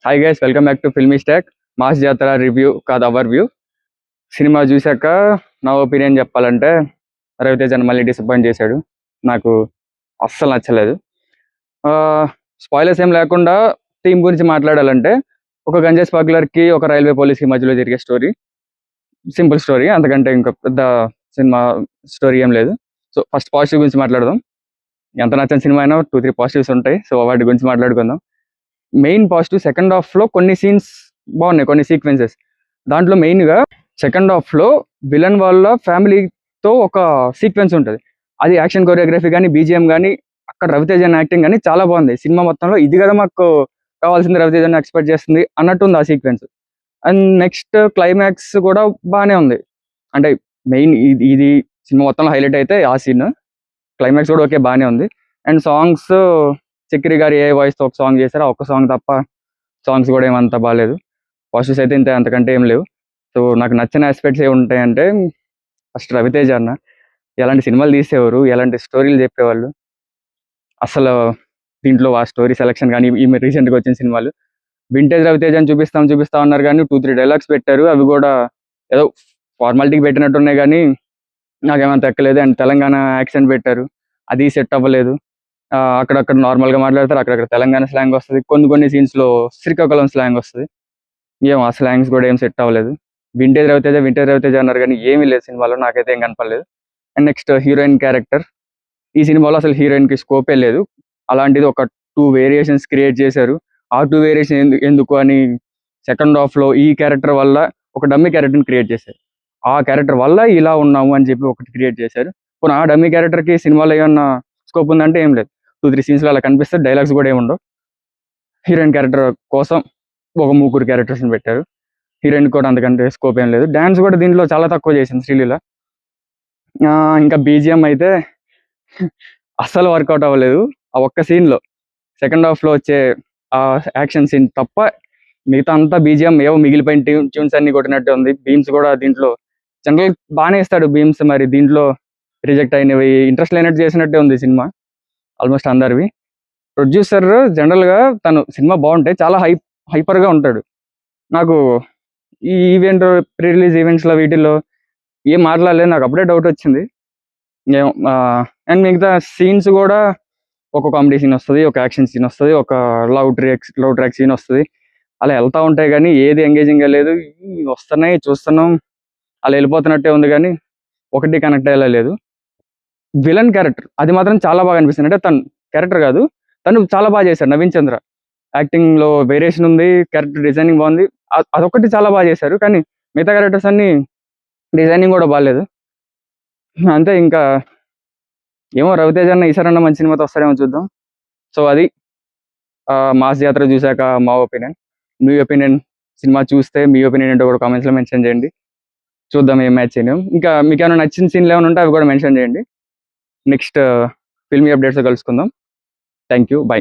Hi guys, welcome back to filmy stock. Mass జాతర review కాదు, hour view. Cinema చూశాక నా ఒపీనియన్ చెప్పాలంటే రవితేజని మళ్ళీ డిసప్పాయింట్ చేశాడు. నాకు అస్సలు నచ్చలేదు. స్పాయిలర్స్ ఏం లేకుండా టీం గురించి మాట్లాడాలంటే, ఒక గంజాయి స్మగ్లర్కి ఒక రైల్వే పోలీస్కి మధ్యలో జరిగే స్టోరీ. సింపుల్ స్టోరీ, అంతకంటే ఇంకా పెద్ద సినిమా స్టోరీ ఏం లేదు. సో ఫస్ట్ పాజిటివ్ గురించి మాట్లాడదాం. ఎంత నచ్చని సినిమా అయినా 2-3 పాజిటివ్స్ ఉంటాయి. సో వాటి గురించి మాట్లాడుకుందాం. మెయిన్ పాజిటివ్, సెకండ్ హాఫ్ లో కొన్ని సీన్స్ బాగున్నాయి, కొన్ని సీక్వెన్సెస్. దాంట్లో మెయిన్ గా సెకండ్ హాఫ్ లో విలన్ వాళ్ళ ఫ్యామిలీతో ఒక సీక్వెన్స్ ఉంటుంది. అది యాక్షన్ కొరియోగ్రఫీ కానీ, బీజిఎం కానీ, అక్కడ రవితేజన్ యాక్టింగ్ కానీ చాలా బాగుంది. సినిమా మొత్తంలో ఇది కదా మాకు కావాల్సింది, రవితేజన్ ఎక్స్పెక్ట్ చేస్తుంది అన్నట్టు ఉంది ఆ సీక్వెన్స్. అండ్ నెక్స్ట్ క్లైమాక్స్ కూడా బాగానే ఉంది. అంటే మెయిన్ ఇది సినిమా మొత్తంలో హైలైట్ అయితే ఆ సీన్. క్లైమాక్స్ కూడా ఓకే, బాగానే ఉంది. అండ్ సాంగ్స్, చక్రి గారు ఏ వాయిస్ తో ఒక సాంగ్ చేశారు, ఆ ఒక్క సాంగ్ తప్ప సాంగ్స్ కూడా ఏమంత బాగాలేదు. పాజిటివ్స్ అయితే ఇంతే, అంతకంటే ఏం లేవు. సో నాకు నచ్చిన ఆస్పెక్ట్స్ ఏ ఉంటాయంటే, ఫస్ట్ రవితేజ అన్న ఎలాంటి సినిమాలు తీసేవారు, ఎలాంటి స్టోరీలు చెప్పేవాళ్ళు. అసలు దీంట్లో ఆ స్టోరీ సెలెక్షన్ కానీ, ఈ రీసెంట్గా వచ్చిన సినిమాలు వింటేజ్ రవితేజ అని చూపిస్తాం అన్నారు కానీ 2-3 డైలాగ్స్ పెట్టారు. అవి కూడా ఏదో ఫార్మాలిటీకి పెట్టినట్టున్నాయి కానీ నాకేమంత ఎక్కలేదు. అండ్ తెలంగాణ యాక్సెంట్ పెట్టారు, అది సెట్ అవ్వలేదు. అక్కడక్కడ నార్మల్గా మాట్లాడతారు, అక్కడక్కడ తెలంగాణ స్లాంగ్ వస్తుంది, కొన్ని సీన్స్లో శ్రీకాకుళం స్లాంగ్ వస్తుంది. ఏం ఆ స్లాంగ్స్ కూడా ఏం సెట్ అవ్వలేదు. వింటేజ్ రవితేజ అన్నారు కానీ ఏమీ లేదు సినిమాలో, నాకైతే ఏం కనపడలేదు. అండ్ నెక్స్ట్ హీరోయిన్ క్యారెక్టర్, ఈ సినిమాలో అసలు హీరోయిన్కి స్కోపే లేదు. అలాంటిది ఒక 2 వేరియేషన్స్ క్రియేట్ చేశారు. ఆ 2 వేరియేషన్ ఎందుకు అని సెకండ్ హాఫ్లో ఈ క్యారెక్టర్ వల్ల ఒక డమ్మీ క్యారెక్టర్ని క్రియేట్ చేశారు. ఆ క్యారెక్టర్ వల్ల ఇలా ఉన్నాము అని చెప్పి ఒకటి క్రియేట్ చేశారు. పోనీ ఆ డమ్మీ క్యారెక్టర్కి సినిమాలో ఏమన్నా స్కోప్ ఉందంటే ఏం లేదు. 2-3 సీన్స్లో అలా కనిపిస్తే డైలాగ్స్ కూడా ఏముండవు. హీరోయిన్ క్యారెక్టర్ కోసం ఒక 3 క్యారెక్టర్స్ని పెట్టారు. హీరోయిన్ కూడా అంతకంటే స్కోప్ ఏం లేదు. డాన్స్ కూడా దీంట్లో చాలా తక్కువ చేసింది శ్రీలీల. ఇంకా బీజిఎం అయితే అస్సలు వర్కౌట్ అవ్వలేదు. ఆ ఒక్క సీన్లో సెకండ్ హాఫ్లో వచ్చే ఆ యాక్షన్ సీన్ తప్ప మిగతా అంతా బీజిఎం ఏవో మిగిలిపోయిన ట్యూన్స్ అన్ని కొట్టినట్టే ఉంది. బీమ్స్ కూడా దీంట్లో జనరల్ బాగానే ఇస్తాడు బీమ్స్, మరి దీంట్లో రిజెక్ట్ అయినవి, ఇంట్రెస్ట్ లేనట్టు చేసినట్టే ఉంది సినిమా ఆల్మోస్ట్ అందరివి. ప్రొడ్యూసర్ జనరల్గా తను సినిమా బాగుంటే చాలా హైపర్గా ఉంటాడు. నాకు ఈ ఈవెంట్, ప్రీ రిలీజ్ ఈవెంట్స్లో వీటిల్లో ఏం మాట్లాడలేదు, నాకు అప్పుడే డౌట్ వచ్చింది. ఏమో. అండ్ మిగతా సీన్స్ కూడా ఒక కామెడీ సీన్ వస్తుంది, ఒక యాక్షన్ సీన్ వస్తుంది, ఒక లవ్ ట్రాక్ సీన్ వస్తుంది. అలా వెళ్తూ ఉంటాయి కానీ ఏది ఎంగేజింగ్గా లేదు. వస్తున్నాయి, చూస్తున్నాం, అలా వెళ్ళిపోతున్నట్టే ఉంది కానీ ఒకటి కనెక్ట్ అయ్యేలా లేదు. విలన్ క్యారెక్టర్ అది మాత్రం చాలా బాగా అనిపిస్తుంది. అంటే తను క్యారెక్టర్ కాదు, తను చాలా బాగా చేశాడు. నవీన్ చంద్ర యాక్టింగ్లో వేరియేషన్ ఉంది, క్యారెక్టర్ డిజైనింగ్ బాగుంది, అదొకటి చాలా బాగా చేశారు. కానీ మిగతా క్యారెక్టర్స్ అన్ని డిజైనింగ్ కూడా బాగాలేదు. అంతే. ఇంకా ఏమో, రవితేజ అన్న ఈసారన్నా మంచి సినిమాతో వస్తారేమో, చూద్దాం. సో అది మాస్ జాతర చూశాక మా ఒపీనియన్. మీ ఒపీనియన్, సినిమా చూస్తే మీ ఒపీనియన్ ఏంటో కూడా కామెంట్స్లో మెన్షన్ చేయండి. చూద్దాం ఏం మ్యాచ్ చేయను. ఇంకా మీకు ఏమైనా నచ్చిన సీన్లు ఏమైనా ఉంటే అవి కూడా మెన్షన్ చేయండి. నెక్స్ట్ ఫిల్మీ అప్డేట్స్లో కలుసుకుందాం. Thank you, by.